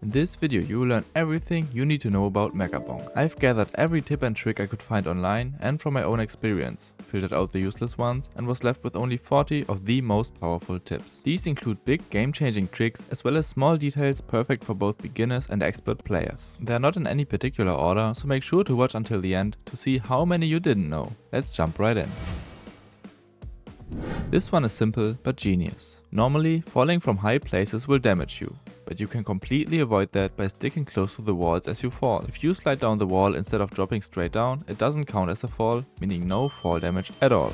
In this video you will learn everything you need to know about Megabonk. I've gathered every tip and trick I could find online and from my own experience, filtered out the useless ones and was left with only 40 of the most powerful tips. These include big game-changing tricks as well as small details perfect for both beginners and expert players. They are not in any particular order, so make sure to watch until the end to see how many you didn't know. Let's jump right in. This one is simple but genius. Normally, falling from high places will damage you, but you can completely avoid that by sticking close to the walls as you fall. If you slide down the wall instead of dropping straight down, it doesn't count as a fall, meaning no fall damage at all.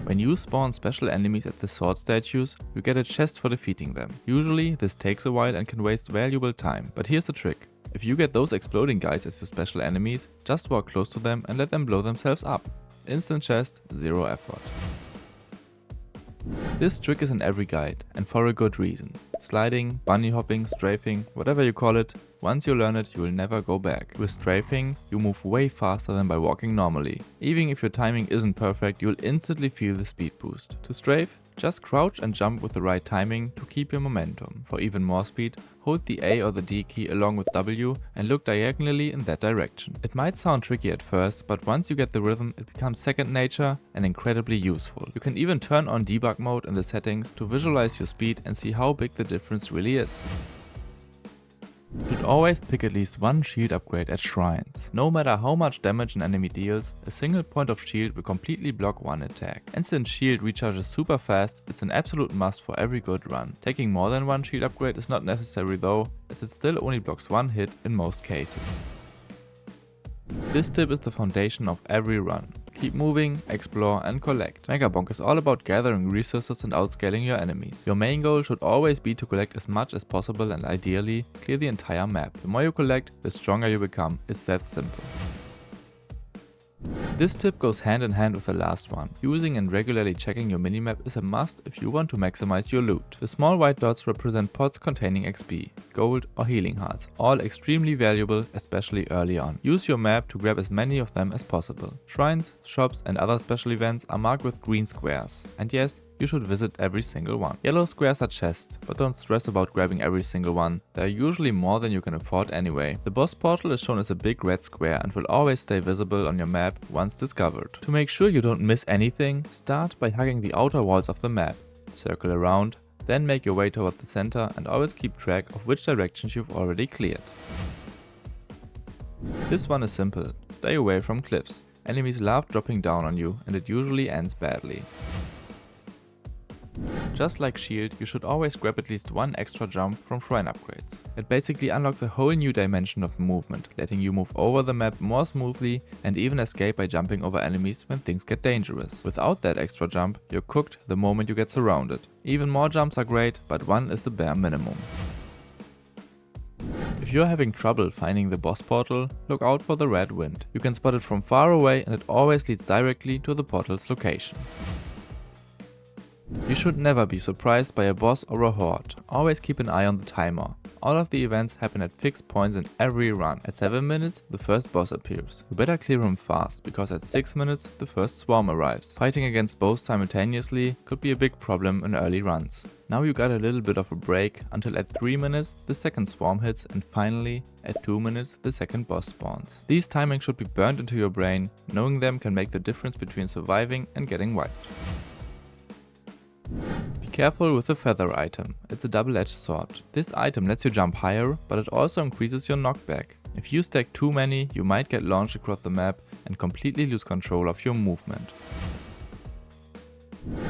When you spawn special enemies at the sword statues, you get a chest for defeating them. Usually this takes a while and can waste valuable time, but here's the trick. If you get those exploding guys as your special enemies, just walk close to them and let them blow themselves up. Instant chest, zero effort. This trick is in every guide, and for a good reason. Sliding, bunny hopping, strafing, whatever you call it, once you learn it you will never go back. With strafing, you move way faster than by walking normally. Even if your timing isn't perfect, you will instantly feel the speed boost. To strafe, just crouch and jump with the right timing to keep your momentum. For even more speed, hold the A or the D key along with W and look diagonally in that direction. It might sound tricky at first, but once you get the rhythm it becomes second nature and incredibly useful. You can even turn on debug mode in the settings to visualize your speed and see how big the difference really is. You should always pick at least one shield upgrade at shrines. No matter how much damage an enemy deals, a single point of shield will completely block one attack. And since shield recharges super fast, it's an absolute must for every good run. Taking more than one shield upgrade is not necessary though, as it still only blocks one hit in most cases. This tip is the foundation of every run. Keep moving, explore and collect. Megabonk is all about gathering resources and outscaling your enemies. Your main goal should always be to collect as much as possible and ideally clear the entire map. The more you collect, the stronger you become. It's that simple. This tip goes hand in hand with the last one. Using and regularly checking your minimap is a must if you want to maximize your loot. The small white dots represent pots containing XP, gold or healing hearts, all extremely valuable, especially early on. Use your map to grab as many of them as possible. Shrines, shops and other special events are marked with green squares. And yes, you should visit every single one. Yellow squares are chests, but don't stress about grabbing every single one. There are usually more than you can afford anyway. The boss portal is shown as a big red square and will always stay visible on your map once discovered. To make sure you don't miss anything, start by hugging the outer walls of the map. Circle around, then make your way toward the center and always keep track of which directions you've already cleared. This one is simple. Stay away from cliffs. Enemies love dropping down on you and it usually ends badly. Just like shield, you should always grab at least one extra jump from shrine upgrades. It basically unlocks a whole new dimension of movement, letting you move over the map more smoothly and even escape by jumping over enemies when things get dangerous. Without that extra jump, you're cooked the moment you get surrounded. Even more jumps are great, but one is the bare minimum. If you're having trouble finding the boss portal, look out for the red wind. You can spot it from far away and it always leads directly to the portal's location. You should never be surprised by a boss or a horde. Always keep an eye on the timer. All of the events happen at fixed points in every run. At 7 minutes, the first boss appears. You better clear him fast, because at 6 minutes, the first swarm arrives. Fighting against both simultaneously could be a big problem in early runs. Now you got a little bit of a break until at 3 minutes, the second swarm hits and finally, at 2 minutes, the second boss spawns. These timings should be burned into your brain. Knowing them can make the difference between surviving and getting wiped. Be careful with the feather item, it's a double-edged sword. This item lets you jump higher, but it also increases your knockback. If you stack too many, you might get launched across the map and completely lose control of your movement.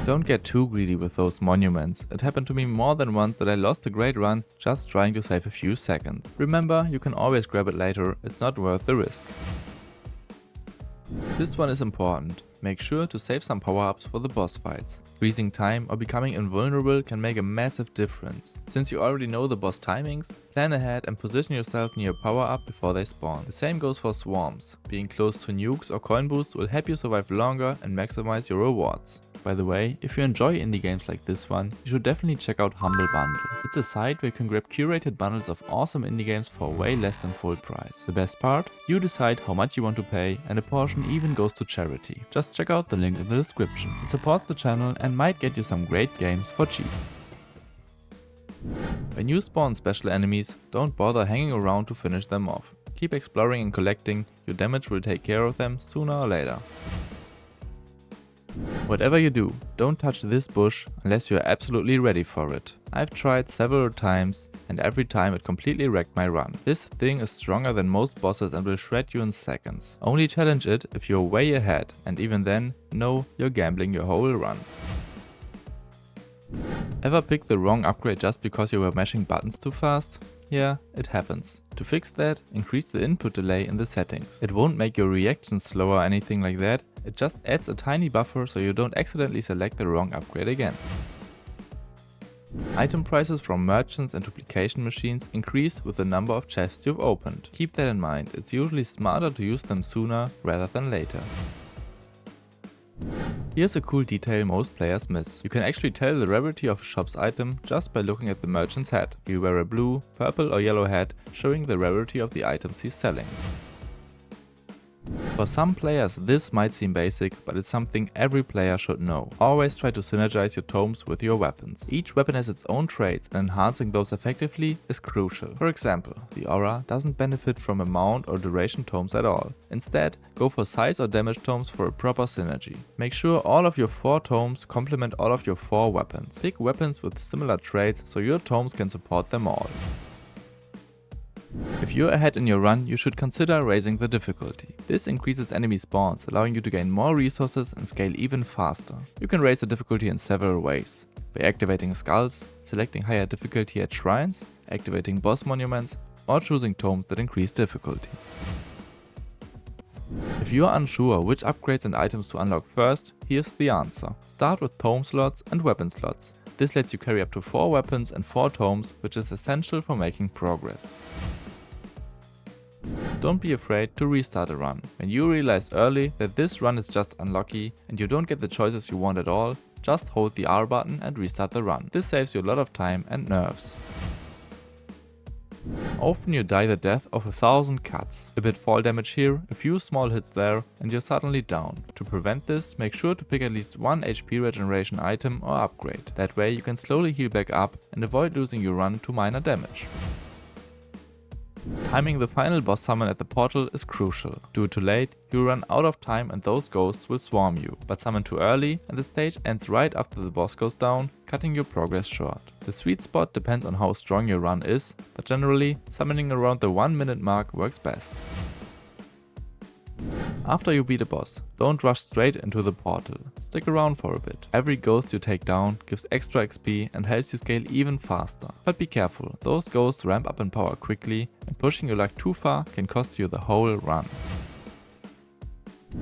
Don't get too greedy with those monuments. It happened to me more than once that I lost a great run just trying to save a few seconds. Remember, you can always grab it later, it's not worth the risk. This one is important. Make sure to save some power-ups for the boss fights. Freezing time or becoming invulnerable can make a massive difference. Since you already know the boss timings, plan ahead and position yourself near a power-up before they spawn. The same goes for swarms. Being close to nukes or coin boosts will help you survive longer and maximize your rewards. By the way, if you enjoy indie games like this one, you should definitely check out Humble Bundle. It's a site where you can grab curated bundles of awesome indie games for way less than full price. The best part? You decide how much you want to pay and a portion even goes to charity. Just check out the link in the description. It supports the channel and might get you some great games for cheap. When you spawn special enemies, don't bother hanging around to finish them off. Keep exploring and collecting, your damage will take care of them sooner or later. Whatever you do, don't touch this bush unless you are absolutely ready for it. I've tried several times and every time it completely wrecked my run. This thing is stronger than most bosses and will shred you in seconds. Only challenge it if you're way ahead, and even then, no, you're gambling your whole run. Ever pick the wrong upgrade just because you were mashing buttons too fast? Yeah, it happens. To fix that, increase the input delay in the settings. It won't make your reactions slow or anything like that, it just adds a tiny buffer so you don't accidentally select the wrong upgrade again. Item prices from merchants and duplication machines increase with the number of chests you've opened. Keep that in mind, it's usually smarter to use them sooner rather than later. Here's a cool detail most players miss. You can actually tell the rarity of a shop's item just by looking at the merchant's hat. He'll wear a blue, purple or yellow hat, showing the rarity of the items he's selling. For some players this might seem basic, but it's something every player should know. Always try to synergize your tomes with your weapons. Each weapon has its own traits and enhancing those effectively is crucial. For example, the aura doesn't benefit from amount or duration tomes at all. Instead, go for size or damage tomes for a proper synergy. Make sure all of your 4 tomes complement all of your 4 weapons. Pick weapons with similar traits so your tomes can support them all. If you're ahead in your run, you should consider raising the difficulty. This increases enemy spawns, allowing you to gain more resources and scale even faster. You can raise the difficulty in several ways. By activating skulls, selecting higher difficulty at shrines, activating boss monuments, or choosing tomes that increase difficulty. If you are unsure which upgrades and items to unlock first, here's the answer. Start with tome slots and weapon slots. This lets you carry up to 4 weapons and 4 tomes, which is essential for making progress. Don't be afraid to restart a run. When you realize early that this run is just unlucky and you don't get the choices you want at all, just hold the R button and restart the run. This saves you a lot of time and nerves. Often you die the death of 1,000 cuts. A bit fall damage here, a few small hits there, and you're suddenly down. To prevent this, make sure to pick at least one HP regeneration item or upgrade. That way you can slowly heal back up and avoid losing your run to minor damage. Timing the final boss summon at the portal is crucial. Do it too late, you'll run out of time and those ghosts will swarm you. But summon too early and the stage ends right after the boss goes down, cutting your progress short. The sweet spot depends on how strong your run is, but generally, summoning around the 1 minute mark works best. After you beat a boss, don't rush straight into the portal. Stick around for a bit. Every ghost you take down gives extra XP and helps you scale even faster. But be careful, those ghosts ramp up in power quickly and pushing your luck too far can cost you the whole run.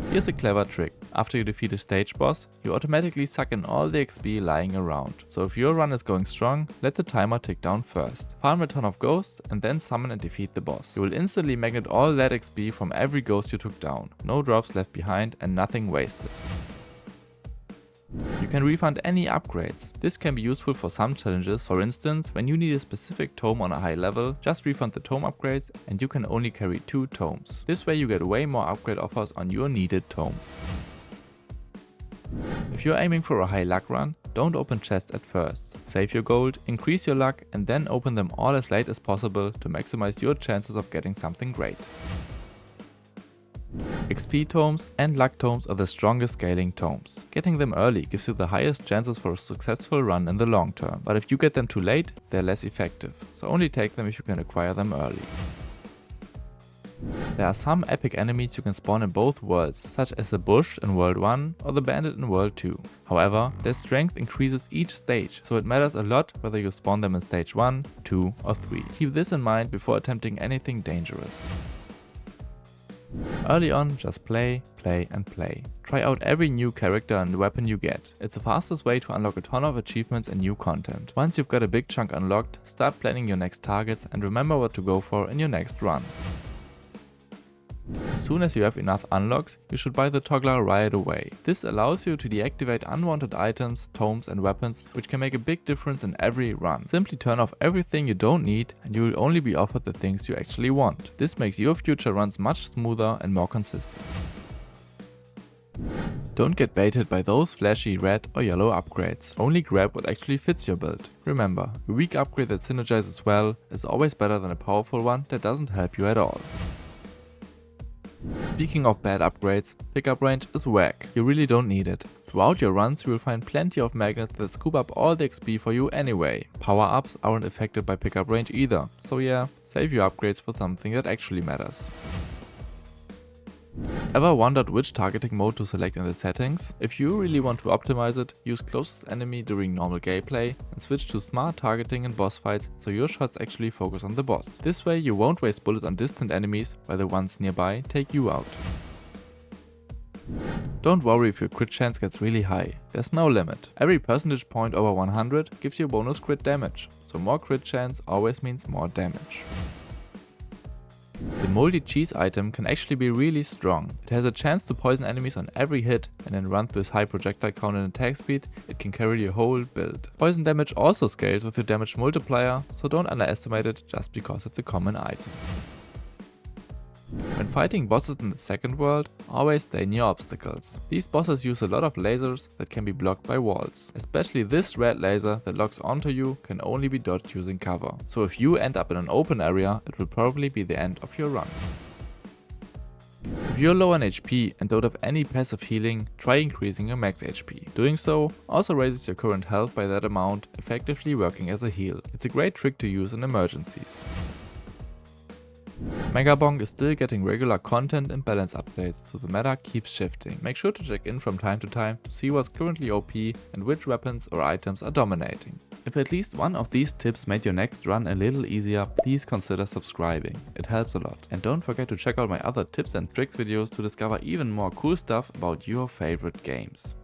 Here's a clever trick. After you defeat a stage boss, you automatically suck in all the XP lying around. So if your run is going strong, let the timer tick down first. Farm a ton of ghosts and then summon and defeat the boss. You will instantly magnet all that XP from every ghost you took down. No drops left behind and nothing wasted. You can refund any upgrades. This can be useful for some challenges. For instance, when you need a specific tome on a high level, just refund the tome upgrades and you can only carry 2 tomes. This way you get way more upgrade offers on your needed tome. If you're aiming for a high luck run, don't open chests at first. Save your gold, increase your luck and then open them all as late as possible to maximize your chances of getting something great. XP tomes and luck tomes are the strongest scaling tomes. Getting them early gives you the highest chances for a successful run in the long term, but if you get them too late, they're less effective, so only take them if you can acquire them early. There are some epic enemies you can spawn in both worlds, such as the bush in World 1 or the bandit in World 2. However, their strength increases each stage, so it matters a lot whether you spawn them in stage 1, 2 or 3. Keep this in mind before attempting anything dangerous. Early on, just play, play and play. Try out every new character and weapon you get. It's the fastest way to unlock a ton of achievements and new content. Once you've got a big chunk unlocked, start planning your next targets and remember what to go for in your next run. As soon as you have enough unlocks, you should buy the toggler right away. This allows you to deactivate unwanted items, tomes and weapons, which can make a big difference in every run. Simply turn off everything you don't need and you will only be offered the things you actually want. This makes your future runs much smoother and more consistent. Don't get baited by those flashy red or yellow upgrades. Only grab what actually fits your build. Remember, a weak upgrade that synergizes well is always better than a powerful one that doesn't help you at all. Speaking of bad upgrades, pickup range is whack. You really don't need it. Throughout your runs you will find plenty of magnets that scoop up all the XP for you anyway. Power-ups aren't affected by pickup range either, so yeah, save your upgrades for something that actually matters. Ever wondered which targeting mode to select in the settings? If you really want to optimize it, use closest enemy during normal gameplay and switch to smart targeting in boss fights so your shots actually focus on the boss. This way you won't waste bullets on distant enemies while the ones nearby take you out. Don't worry if your crit chance gets really high, there's no limit. Every percentage point over 100 gives you bonus crit damage, so more crit chance always means more damage. The moldy cheese item can actually be really strong. It has a chance to poison enemies on every hit, and then run with high projectile count and attack speed, it can carry your whole build. Poison damage also scales with your damage multiplier, so don't underestimate it just because it's a common item. When fighting bosses in the second world, always stay near obstacles. These bosses use a lot of lasers that can be blocked by walls. Especially this red laser that locks onto you can only be dodged using cover. So if you end up in an open area, it will probably be the end of your run. If you're low on HP and don't have any passive healing, try increasing your max HP. Doing so also raises your current health by that amount, effectively working as a heal. It's a great trick to use in emergencies. Megabonk is still getting regular content and balance updates, so the meta keeps shifting. Make sure to check in from time to time to see what's currently OP and which weapons or items are dominating. If at least one of these tips made your next run a little easier, please consider subscribing. It helps a lot. And don't forget to check out my other tips and tricks videos to discover even more cool stuff about your favorite games.